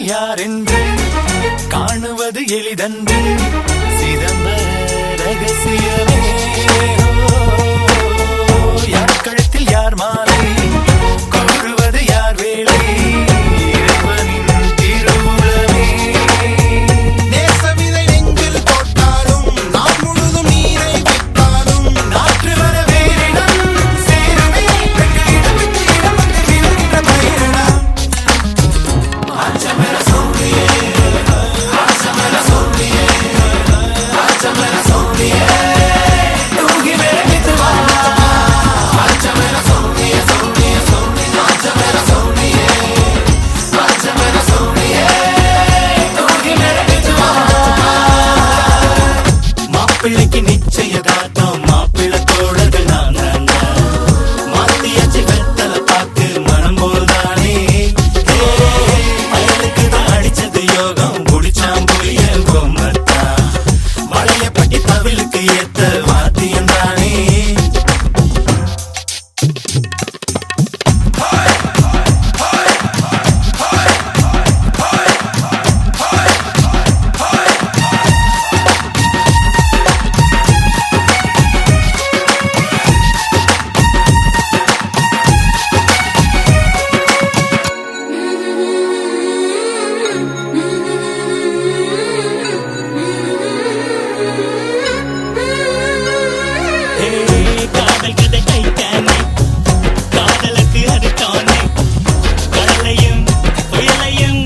யார் என்று காணுவது எளிதன்று சிதம்பர ரகசியமே யார் கழுத்தில் யார் மாலை கூறுவது யார் வேலை இறைவனின் திருவுளமே நேசவிதை நெஞ்சில் போட்டாலும் நான் முழுதும் நீரை விட்டாலும் நாற்று வர வேறிடம் சேருமே பெண்களிடம் இடம் வந்து விழுகின்ற பயிரிடம் ஆச்சமர சோழியே ஆச்சமர சோழியே ஆச்சமர சோழியே தூங்கி வேண்டித்துவா ஆச்சமர சோழியே சோழியே சோழியே ஆச்சமர சோழியே ஆச்சமர சோழியே தூங்கி வேண்டித்துவா மாப்பிள்ளைக்கு நிச்சயதார்த்தம் மாப்பிள்ளை தோழர்கள் நான் மாத்தியாச்சு வெத்தலை பார்த்து மனம் போல்தானே மயிலுக்கு தான் அடிச்சது யோகம் குடிச்சாம் புளிய கொம்பத்தா மழையப்பட்டி தவிலுக்கு ஏத்த வாத்தியம் தானே காதல் கதை டைட்டானே காதலுக்கு அது தானே கடலையும் புயலையும்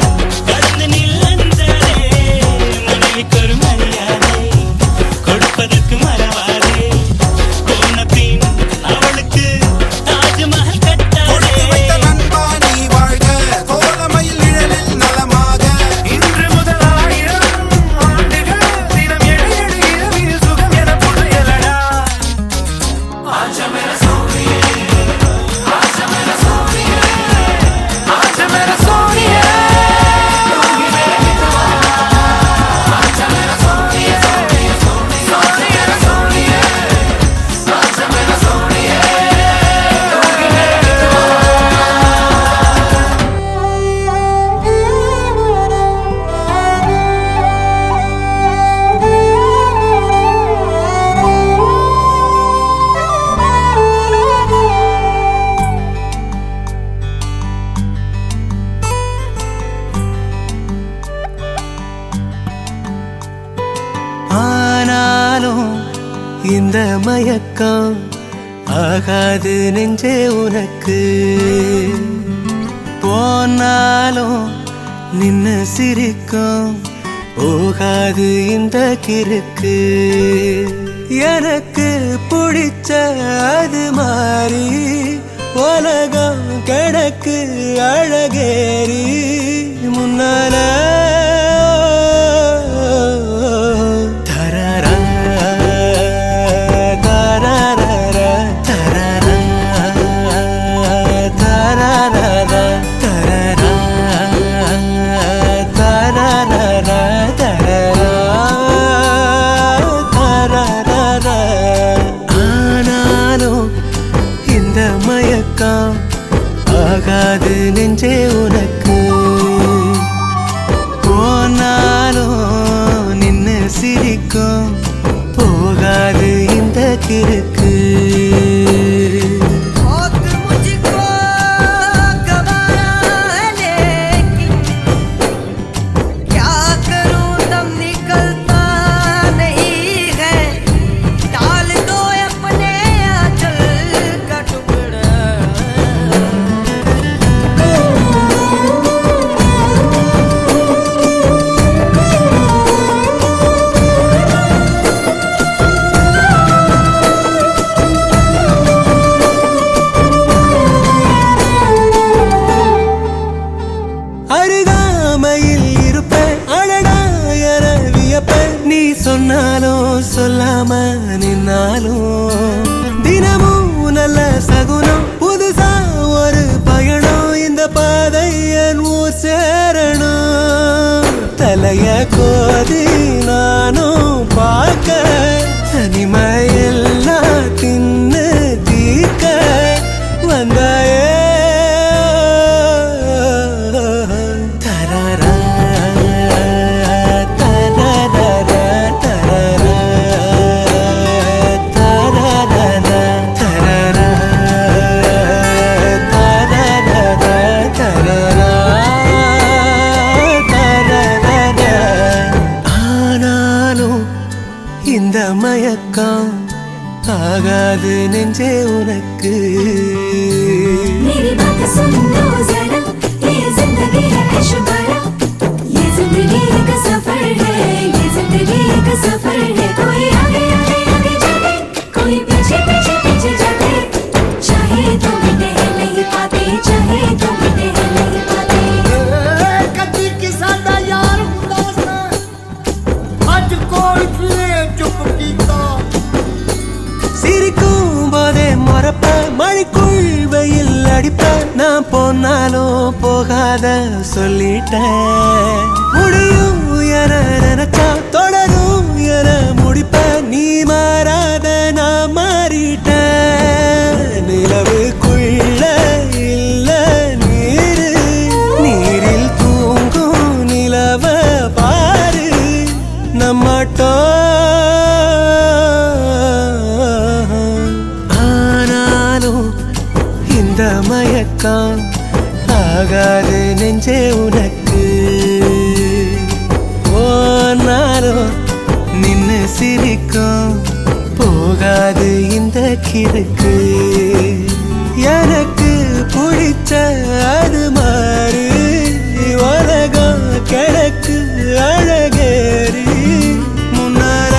கடந்து நில்லன்றதே மனைவிக்கு ஒரு மரியாதை கொடுப்பதற்கு மறவாதே போனபின் அவளுக்கு தாஜ்மஹல் கட்டாதே கொடுத்து வைத்த நண்பா நீ வாழ்க தோழமையில் நிழலில் நலமாக இன்று முதல் 1000 ஆண்டுகள் தினம் எழு இரவில் சுகம் என புதையலடா ஆச்சமர சோழியே ஆச்சமர சோழியே ஆச்சமர சோழியே தூங்கி வேண்டித்துவா ஆச்சமர சோழியே சோழியே சோழியே சோழியே ஆச்சமர சோழியே தூங்கி வேண்டித்துவா ஆனாலும் இந்த மயக்கம் ஆகாது நெஞ்சே உனக்கு போனாலும் நின்னு சிரிக்கும் போகாது இந்த கிறுக்கு எனக்கு பிடிச்ச அது மாறி உலகம் கிடக்கு அழகேறி முன்னால தரரா, தரரரா, தரரா, தரரரா, தரரா, தரரரா, தரரரா. ஆனாலும் இந்த மயக்கம் ஆகாது நெஞ்சே உனக்கு போனாலும் நின்னு சிரிக்கும் போகாது இந்த கிறுக்கு ஆகாது நெஞ்சே உனக்கு मेरी बात सुन लो जरा ये जिंदगी है ऐशबारा ये जिंदगी एक सफर है ये जिंदगी एक सफर है कोई आगे आगे आगे जाते कोई पीछे पीछे पीछे जाते चाहे तो मिटे हैं नहीं पाते चाहे तो मिटे हैं नहीं पाते कदी किसा दा यार हुंदा सा अज कोई फिरे चुप कीता சிரிக்கும் போதே மறப்ப மழைக்குள் வெயில் அடிப்ப நான் போனாலும் போகாத சொல்லிட்டேன் முடியும் என நினைச்சா தொடரும் என முடிப்ப நீ மாறாத நான் மாறிட்டேன் நிலவுக்குள்ள இல்ல நீரு நீரில் தூங்கும் நிலவ பாரு நம்மட்டோ இந்த மயக்கம் ஆகாது நெஞ்சே உனக்கு போனாலும் நின்னு சிரிக்கும் போகாது இந்த கிறுக்கு எனக்கு பிடிச்ச அது மாறு உலகம் கிழக்கு அழகேறி முன்னார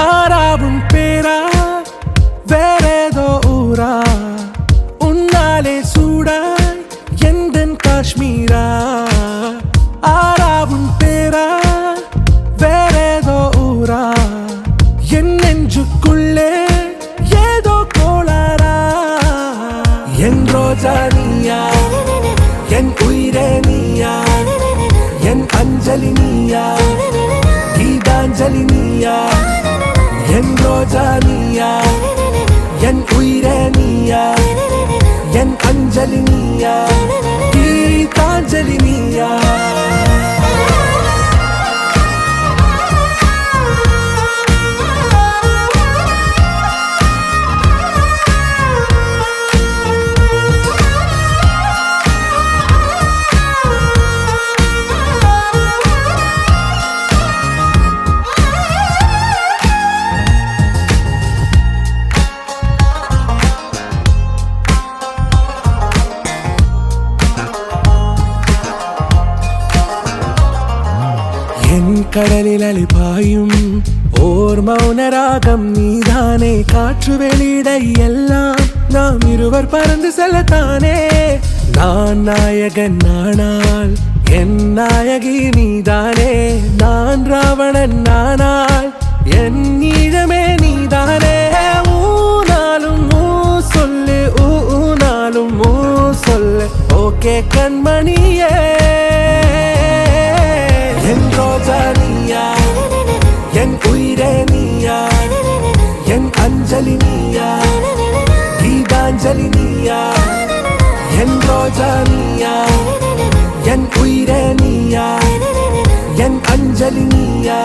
ஆறாவும் பேரா வேறேதோ ஊரா உன்னாலே சூடாய் எந்தன் காஷ்மீரா ஆறாவும் பேரா வேறேதோ ஊரா என் நெஞ்சுக்குள்ளே ஏதோ கோளாரா என் ரோஜா நீயா என் உயிரே நீயா என் அஞ்சலி நீயா கீதாஞ்சலி நீயா என் ரோஜா நீயா என் உயிரே நீயா என் அஞ்சலி நீயா கீதாஞ்சலி நீயா கடலில் அலிபாயும் ஓர் மௌனராகம் நீதானே காற்று வெளியிட எல்லாம் நாம் இருவர் பறந்து செல்லத்தானே நான் நாயகன் நானால் என் நாயகி நீதானே நான் ராவணன் நானால் என் ஈழமே நீதானே ஊனாலும் ஊ சொல்லு ஊனாலும் ஊ சொல்லு ஓகே கண்மணியே என் ரோஜா நீயா என் உயிரே நீயா என் அஞ்சலி நீயா கீதாஞ்சலி நீயா என் ரோஜா நீயா என் உயிரே நீயா என் அஞ்சலி நீயா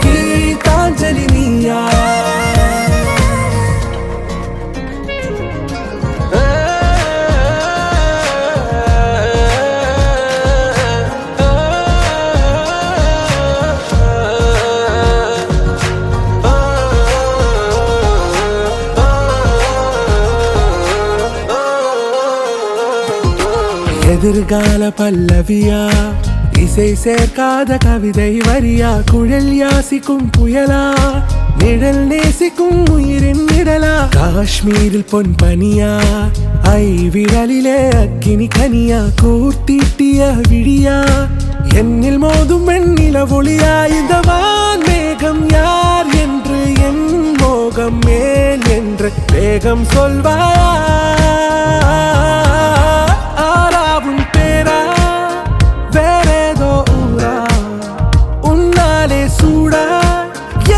கீதாஞ்சலி நீயா எதிர்கால பல்லவியா இசை சேர்க்காத கவிதை வரியா, குழல் யாசிக்கும் புயலா, நிழல் நேசிக்கும் உயிரின் நிழலா, காஷ்மீரில் பொன் பனியா, ஐ விரலிலே அக்கினி கனியா, கூர்த்தீட்டிய விழியா, என்னில் மோதும் வெண்ணில ஒளியா, இந்த வான் மேகம் யார் என்று, என் மோகம் மேல் என்று வேகம் சொல்வாயா, ஆராவும் பேரா வேறேதோ ஊரா, உன்னாலே சூடா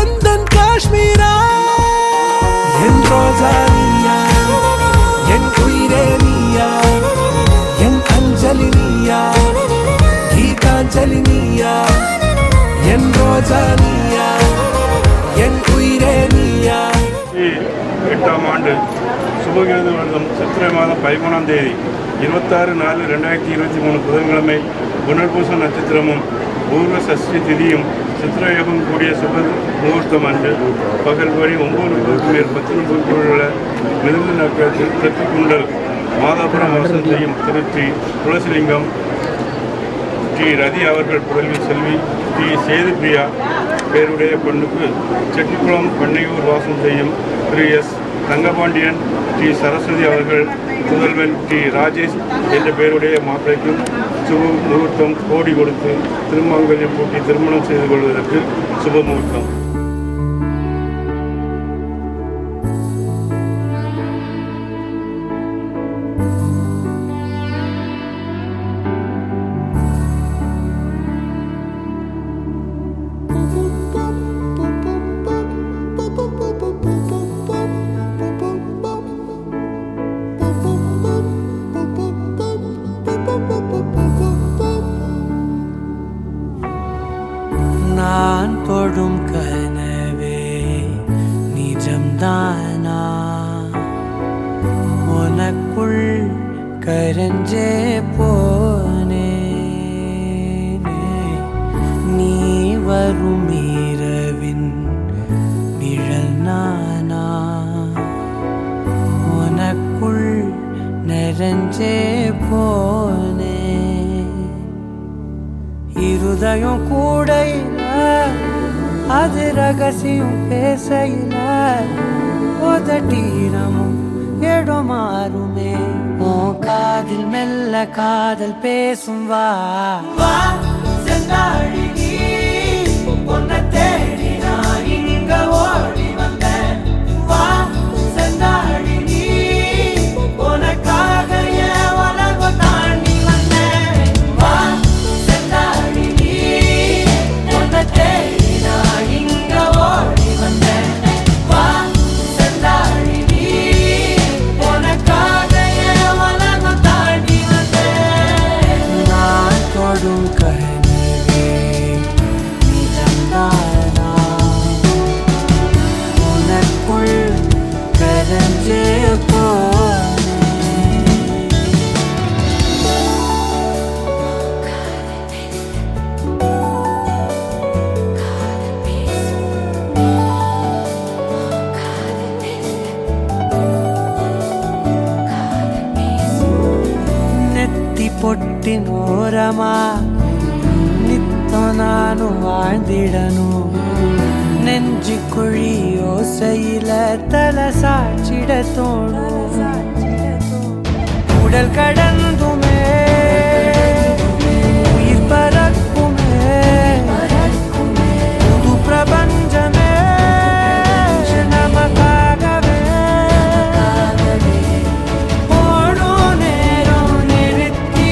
எந்தன் காஷ்மீரா, என் ரோஜா நீயா, என் உயிரே நீயா, என் அஞ்சலி நீயா, கீதாஞ்சலி நீயா, என் ரோஜா நீயா, என் உயிரே நீயா. 8ஆம் ஆண்டு சுபகிருது வருடம் சித்திரை மாதம் 13ஆம் தேதி 26/4/2023 புதன்கிழமை புனர்பூச நட்சத்திரமும் பூர்வ சஷ்டி திதியும் சித்திரயோகம் கூடிய சுப முகூர்த்தம் அன்று பகல் வழி 9:30க்கு மேல் 10:30 உள்ள மிருது நகரத்தில் தெற்குக்குண்டல் மாதாபுரம் வசந்தையும் திருச்சி துளசிலிங்கம் ஸ்ரீ ரதி அவர்கள் புதல்வி செல்வி ஸ்ரீ சேது பிரியா பேருடைய பெண்ணுக்கு செட்டிக்குளம் பண்ணையூர் வாசம் செய்யும் திரு எஸ் தங்கபாண்டியன் ஸ்ரீ சரஸ்வதி அவர்கள் புதல்வன் ஸ்ரீ ராஜேஷ் என்ற பெயருடைய மாப்பிளைக்கும் சுப முகூர்த்தம் கோடி கொடுத்து திருமங்கல்யம் பூட்டி திருமணம் செய்து கொள்வதற்கு சுப முகூர்த்தம். நான் தொடும் கனவே நிஜம்தானா, உனக்குள் கரஞ்சே போனே, நீ வரும் இரவின் நிழல் நானா, உனக்குள் நிறைஞ்சே போனே, இருதயம் கூடையில அது ரகசியம் பேசையில உதட்டீரமும் இடம் மாறுமே, உன் காதில் மெல்ல காதல் பேசும் வா வா செந்தாழி நீ, உன்னை தேடி நான் இங்க ஓடி வந்தேன், வா செந்தாழி நீ, உனக்காக என் உலகம் தாண்டி வந்தேன், வா செந்தாழி நீ, உன்னை தேடி நான் இங்க ஓடி வந்தேன், வா செந்தாழி நீ, உனக்காக என் உலகம் தாண்டி வந்தேன். நான் தொடும் கனவே நிஜம்தானா, உனக்குள் கரஞ்சே போனே. நெத்தி பொட்டின் ஓரமா நித்தம் நானும் வாழ்ந்திடணும், நெஞ்சு குழி ஓசையில தலை சாட்சிட தோணும், உடல் கடந்துமே உயிர் பறக்குமே, புது பிரபஞ்சமே நமக்காகவே ஓடும் நேரம் நிறுத்தி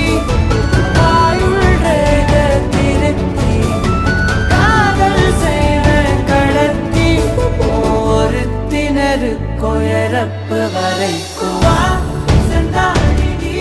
ஆயுள் ரேக திருத்தி காதல் செய்வேன் கடத்தி ஒருத்தினருக்கும் இறப்பு வரைக்கும் வா செந்தாழி நீ,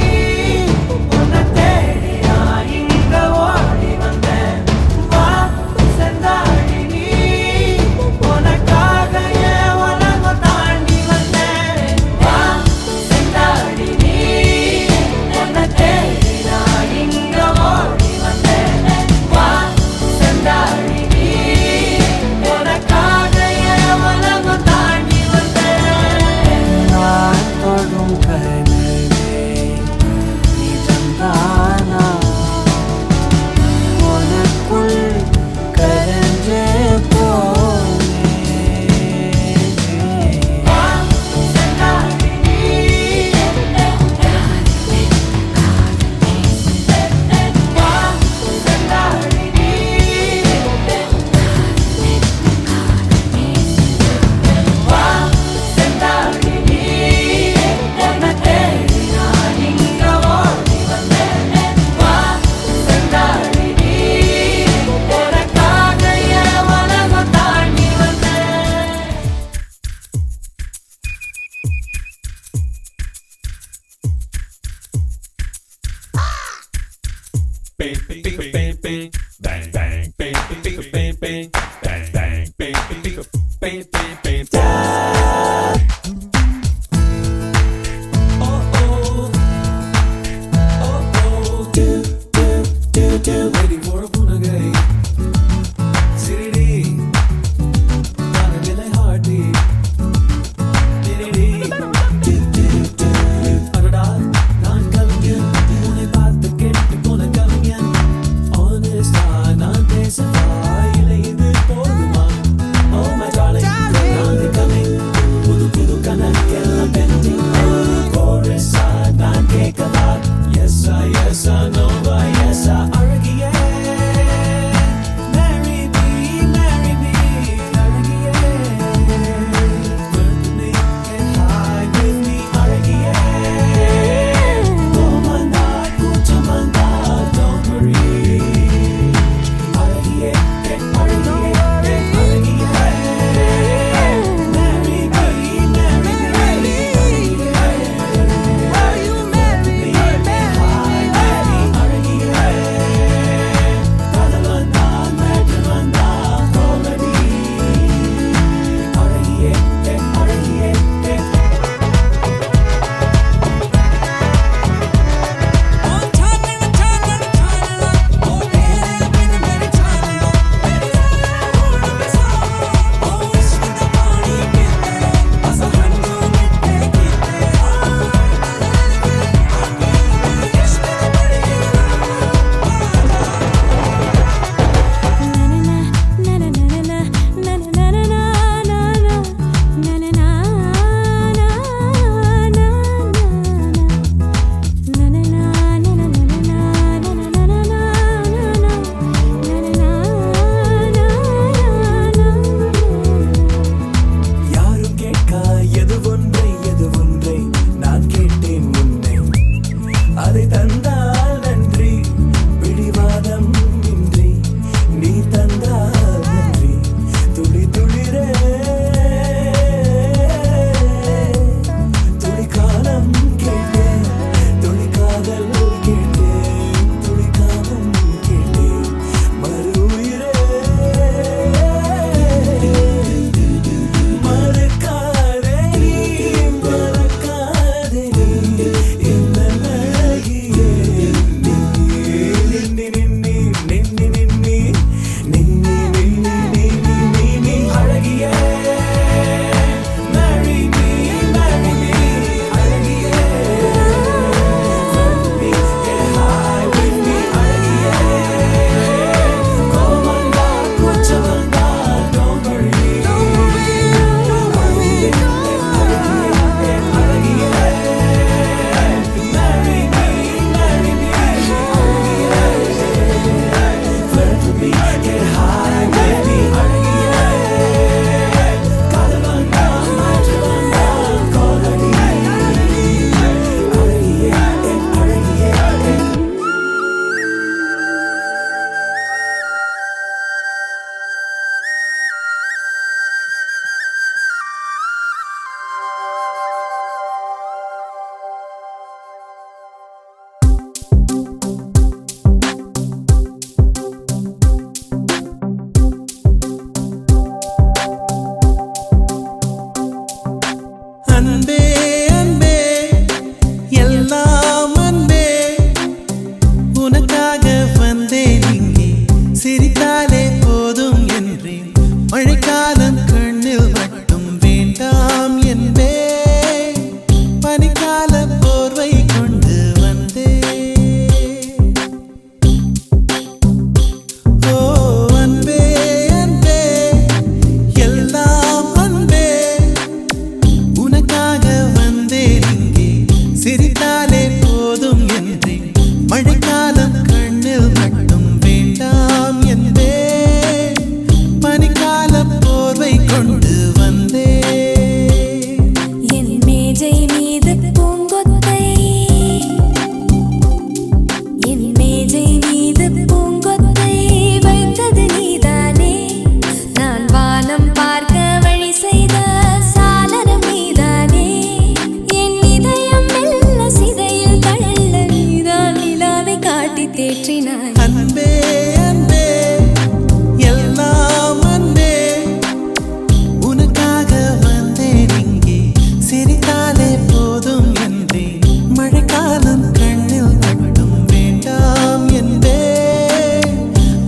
மழைக்காலம் கண்ணில் மட்டும் வேண்டாம் என்பே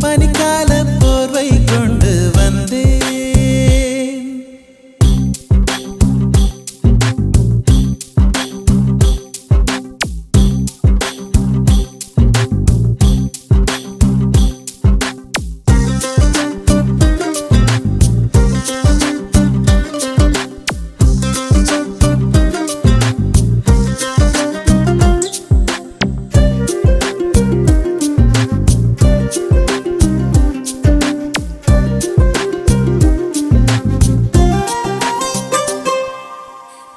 பனிக்கால போர்வை கொண்டு வந்தேன்.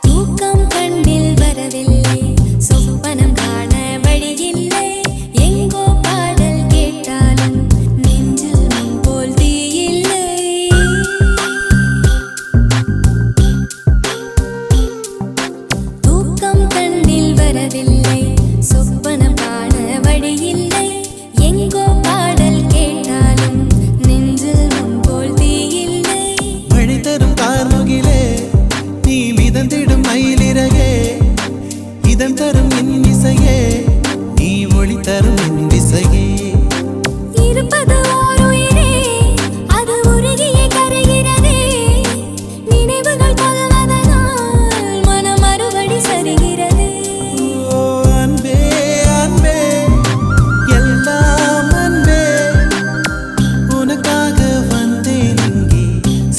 தூக்கம் கண்ணில் வரவில்லை, சொப்பனம் காண வழியில்லை. எங்கோ பாடல் கேட்டாலும் நெஞ்சில் முன்போல் தீயில்லை. தூக்கம் கண்ணில் வரவில்லை, சொப்பனம் காண வழியில்லை. எங்கோ பாடல் கேட்டாலும் நெஞ்சில் முன்போல் தீயில்லை. மழை தரும் கார்முகிலே நீ மிதந்திடும் மயிலிறகே இதன் தரும் என் இசையே நீ ஒளி தரும் என் திசையே. இருப்பது ஓர் உயிரே, அது உருகியே கரைகிறதே. நினைவுகள் கொள்வதனால் மனம் மறுபடி சரிகிறது. ஓ அன்பே அன்பே எல்லாம் அன்பே உனக்காக வந்தேன் இங்கே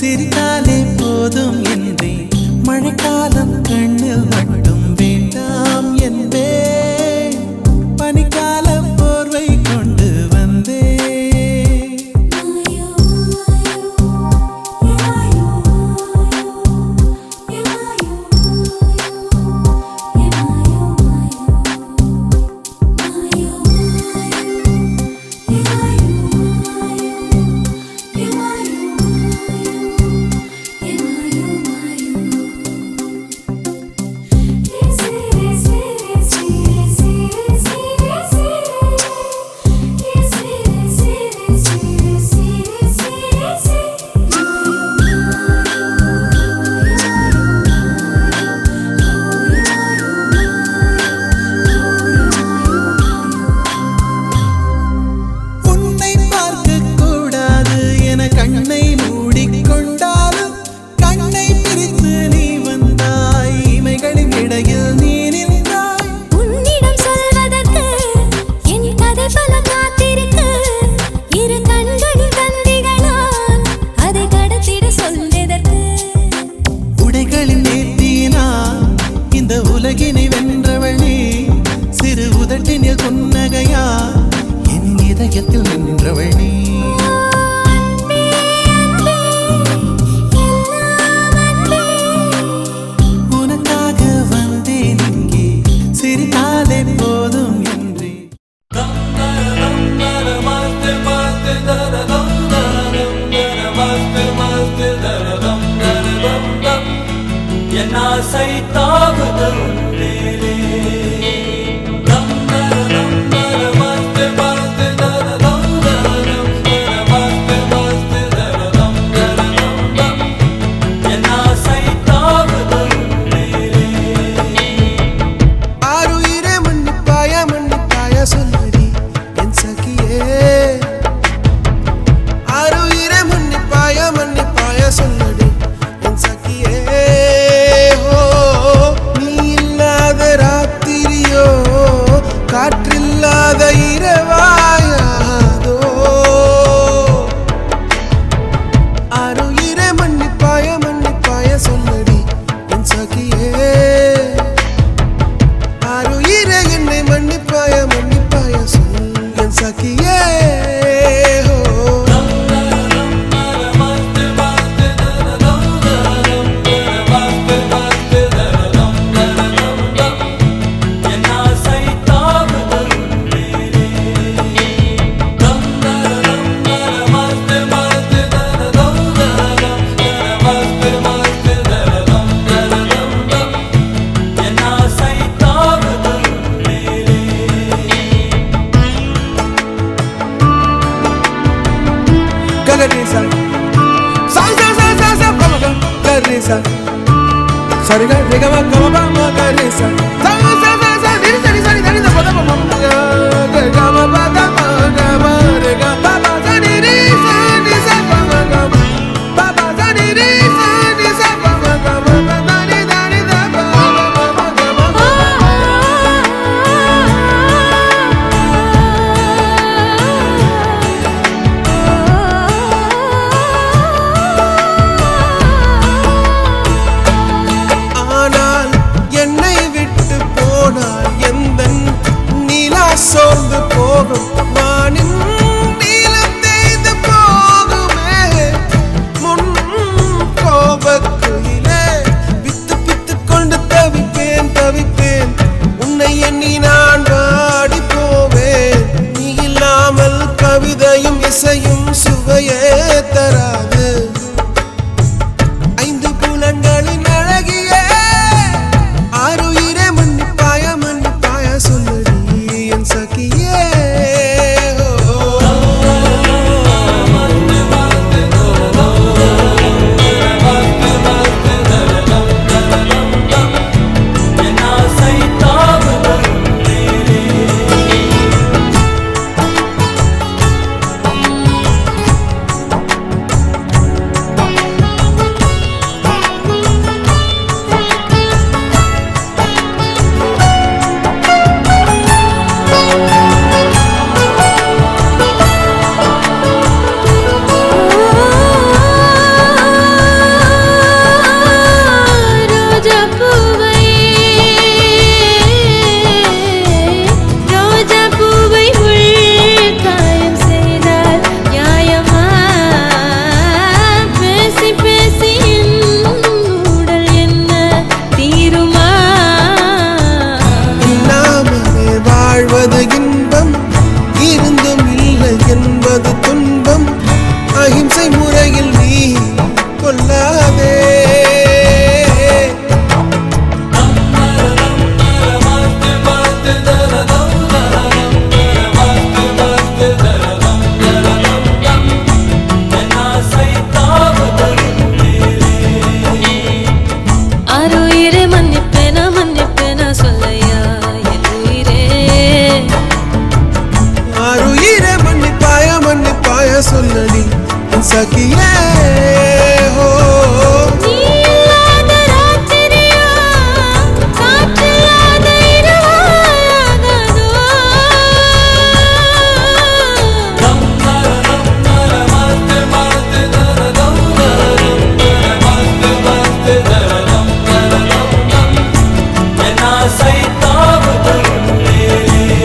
சிரித்தாலே போதும் என்றேன். மழைக்காலம் கண்ணில் மட்டும் வேண்டாம் என்பே பனிக்கால போர்வை கொண்டு வந்தேன். மாயோ மாயோ ஏ மாயோ ஏ மாயோ மாயோ ஏ மாயோ ஏ மாயோ ஏ மாயோ உன்னை பார்க்க கூடாது என கண்ணை மூடிக்கொண்டாலும் கண்ணை பிரித்து நீ வந்தாய், இமைகளின் இடையில் நீ நின்றாய். உன்னிடம் சொல்வதற்கு என் கதை பல காத்திருக்கு. இரு கண்களின் தந்திகளால் அதை கடத்திட சொல்வதற்கு. உடைகளின் நேர்த்தியினால் இந்த உலகினை வென்றவள் நீ, சிறு உதட்டினில் புன்னகையா என் இதயத்தில் நின்றவள் நீ. அன்பே அன்பே எல்லாம் அன்பே. உனக்காக வந்தேன் இங்கே சிரித்தாலே போதும் என்றே. என் ஆசை தாவுது உள்ளேலே. என் ஆசை தாவுது உள்ளேலே. ஆருயிரே மன்னிப்பாய சொல்லடி என் சகியே. ஆருயிரே மன்னிப்பாய சொல்லடி என் சகியே. ஓ நீ இல்லாத ராத்திரியோ காற்றில்லாத இரவாயாதோ. ஆருயிரே மன்னிப்பாய சொல்லடி என் சகியே. ஆருயிரே என்னை மன்னிப்பாய சொல் என் சகியே. ஓ என் ஆசை தாவுது உள்ளேலே. என் ஆசை தாவுது உள்ளேலே. Gagarisa, sa come on, Gagarisa. Sorry, Gagarisa, Gagarisa. Sa சோர்ந்து போகும் வானின் நீலம் தேய்ந்து போகுமே முன் கோபக்குயிலே பித்து பித்து கொண்டு தவிப்பேன் தவிப்பேன் உன்னை எண்ணி நான் வாடி போவேன் நீ இல்லாமல் கவிதையும் இசையும் சுவையே தராது ஐந்து புலன்களின் அழகியே ஆறுயிரே மன்னிப்பாய சொல்லடி என் சகியே என் ஆசை தாவுதல் மேலே ரோஜா பூவை முள் காயம் செய்தால் நியாயமா பேசி பேசி என் உடல் என்ன தீருமா இல்லாமலே வாழ்வது இன்பம் இருந்தும் இல்லை என்பது துன்பம் அகிம்சை முறையில் நீ கொல்லாதே என் ஆசை தாவுதல் மேலே ஆறுயிரே மன்னிப்பேனா சொல்லையா என் உயிரே ஆறுயிரே மன்னிப்பாய சொல்லடி என் சகியே ஹோ நீ இல்லாத ராத்திரியா காற்றில்லாத இரவாகாதோ என் ஆசை தாவுதல் மேலே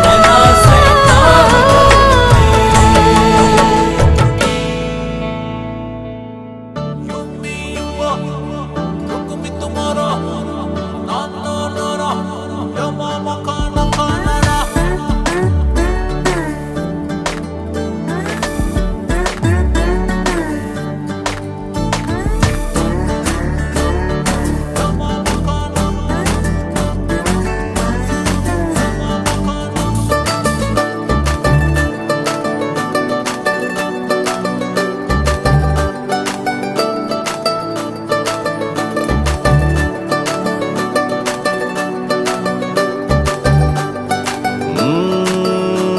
என் ஆசை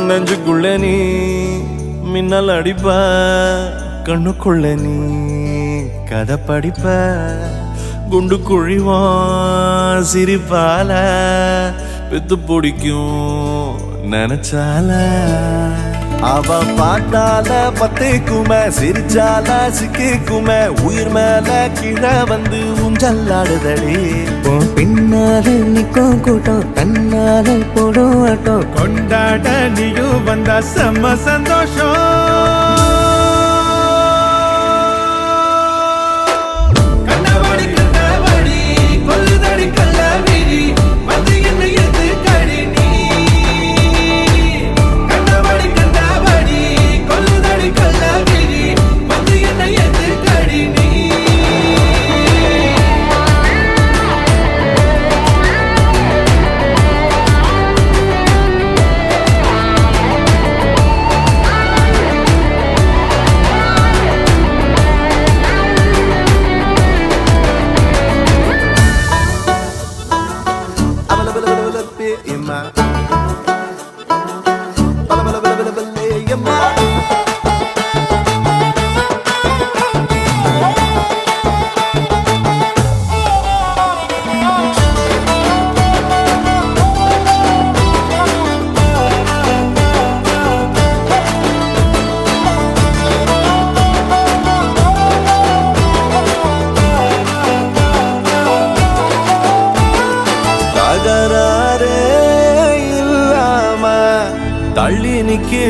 நெஞ்சுக்குள்ள நீ மின்னல் அடிப்ப கண்ணுக்குள்ள நீ கதை படிப்ப குண்டு குழிவான் சிரிப்பால பெத்து பிடிக்கும் நினைச்சால அவ பாட்டால பத்தேக்குமே சிரிச்சால சிக்கிக்குமே உயிர் மேல கீழே வந்து ஊஞ்சல்லாடுதடி பின்னால நிக்கும் கூட்டம் தன்னால போடும் ஆட்டம் கொண்டாட நீயும் வந்தா செம்ம சந்தோஷம்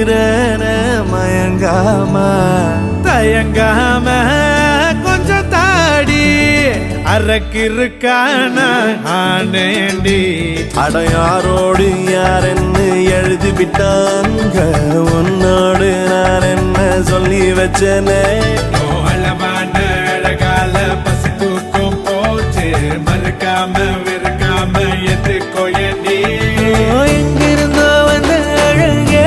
விடுறேன மயங்காம தயங்காம கொஞ்சம் தாடி அரக்கிருக்கான ஆனேண்டி அடையாரோடு யாரென்னு எழுதி விட்டாங்க உன்னோடு நான் என்ன சொல்லி வச்சனே அளவான அழகால பசி தூக்கம் போச்சு மறுக்காம வெறுக்காம எதுக்கோ ஏண்டி எங்கிருந்தோ வந்த அழகே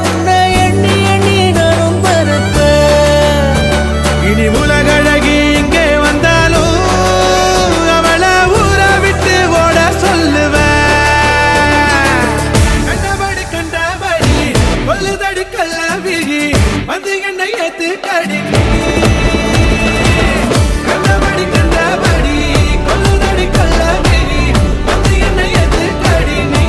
உன்னை எண்ணி எண்ணி நானும் பரப்பேன் இனி உலகழகி இங்கே வந்தாலும் அவளை ஊற விட்டு ஓட சொல்லுவேன் கண்டபடி கண்டபடி கொல்லுதடி கள்ளவிழி வந்து என்னை ஏத்து கடி கண்டபடி கண்டபடி கொல்லுதடி கள்ளவிழி வந்து என்னை ஏத்து கடி நீ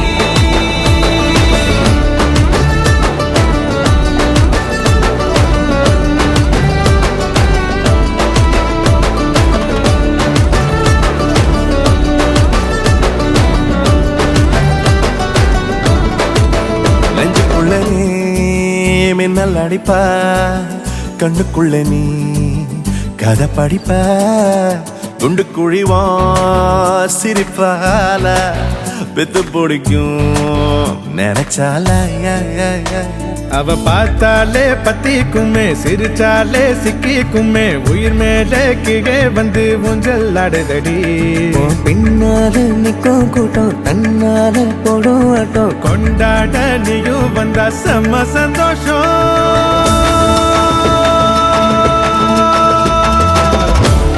நெஞ்சுக்குள்ள நீ மின்னல் அடிப்ப கண்ணுக்குள்ள நீ கதை படிப்ப குண்டு குழிவா சிரிப்பால பெத்து பிடிக்கும் நினைச்சால அவ பார்த்தாலே பத்திக்குமே சிரிச்சாலே சிக்கிக்குமே உயிர் மேலே கீழே வந்து ஊஞ்சல் ஆடுதடி பின்னால நிக்கும் கூட்டம் தன்னால போடும் ஆட்டம் கொண்டாட நீயும் வந்தா செம்ம சந்தோஷம்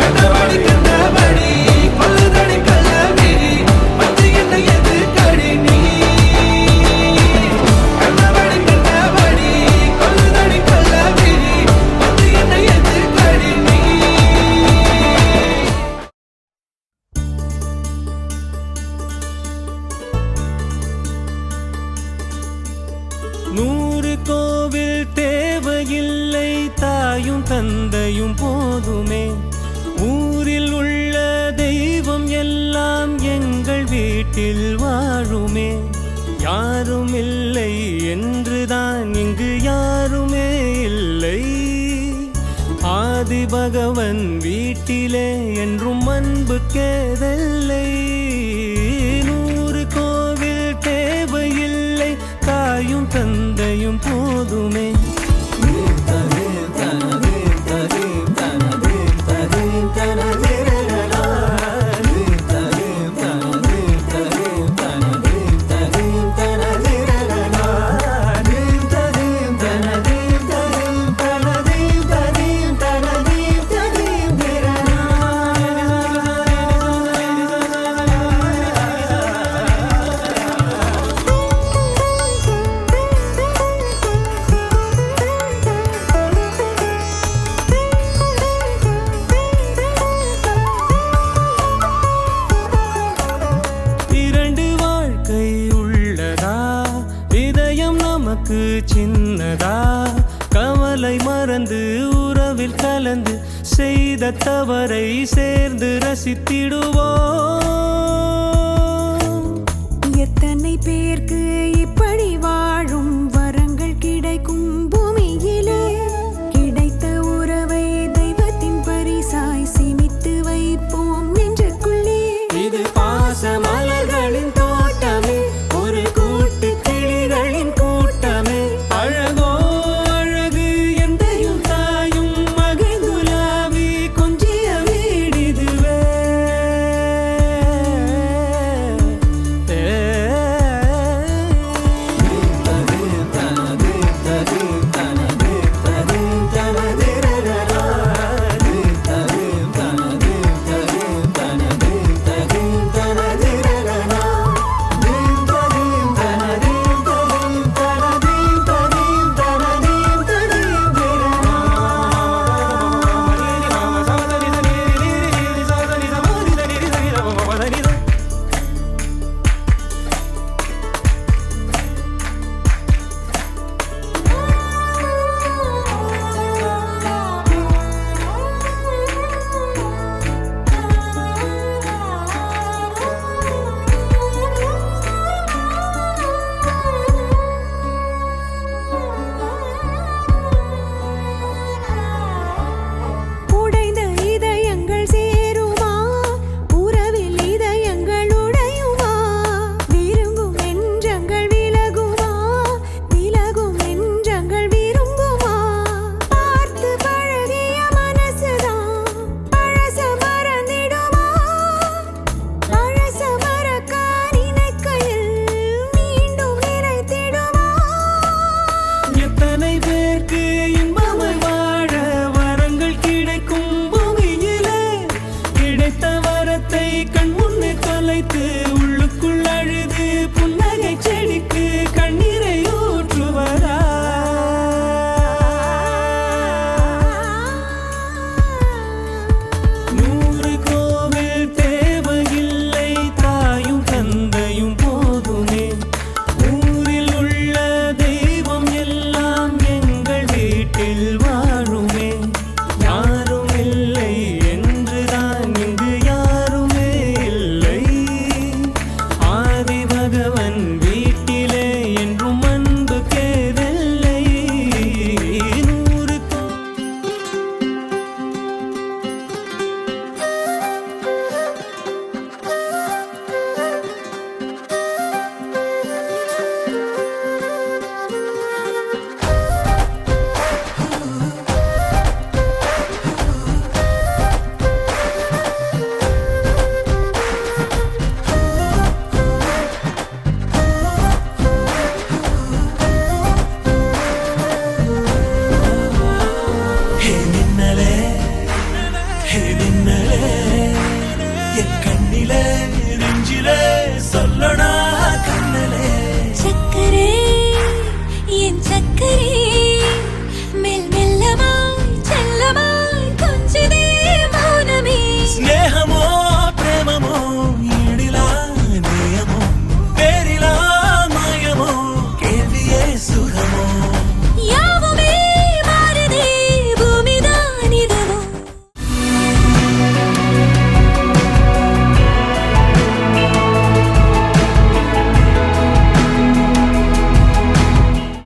கண்டபடி கண்டபடி கொல்லுதடி கள்ளவிழி வந்து என்னை எதுக்கடி நீ கண்டபடி கண்டபடி கொல்லுதடி கள்ளவிழி வந்து என்னை எதுக்கடி நீ நூறு கோவில் தேவையில்லை தாயும் தந்தையும் போதுமே ஊரில் உள்ள தெய்வம் எல்லாம் எங்கள் வீட்டில் வாழுமே யாரும் இல்லை என்றுதான் இங்கு யாருமே இல்லை ஆதி பகவன் வீட்டிலே என்றும் அன்பு கேதல்லை நூறு கோவில் தேவையில்லை தாயும் தந்தையும் போதுமே இரண்டு வாழ்க்கை உள்ளதா இதயம் நமக்கு சின்னதா கவலை மறந்து உறவில் கலந்து செய்த தவறை சேர்ந்து ரசித்திடுவோம் எத்தனை பேருக்கு இப்படி வாழும் வரங்கள் கிடைக்கும்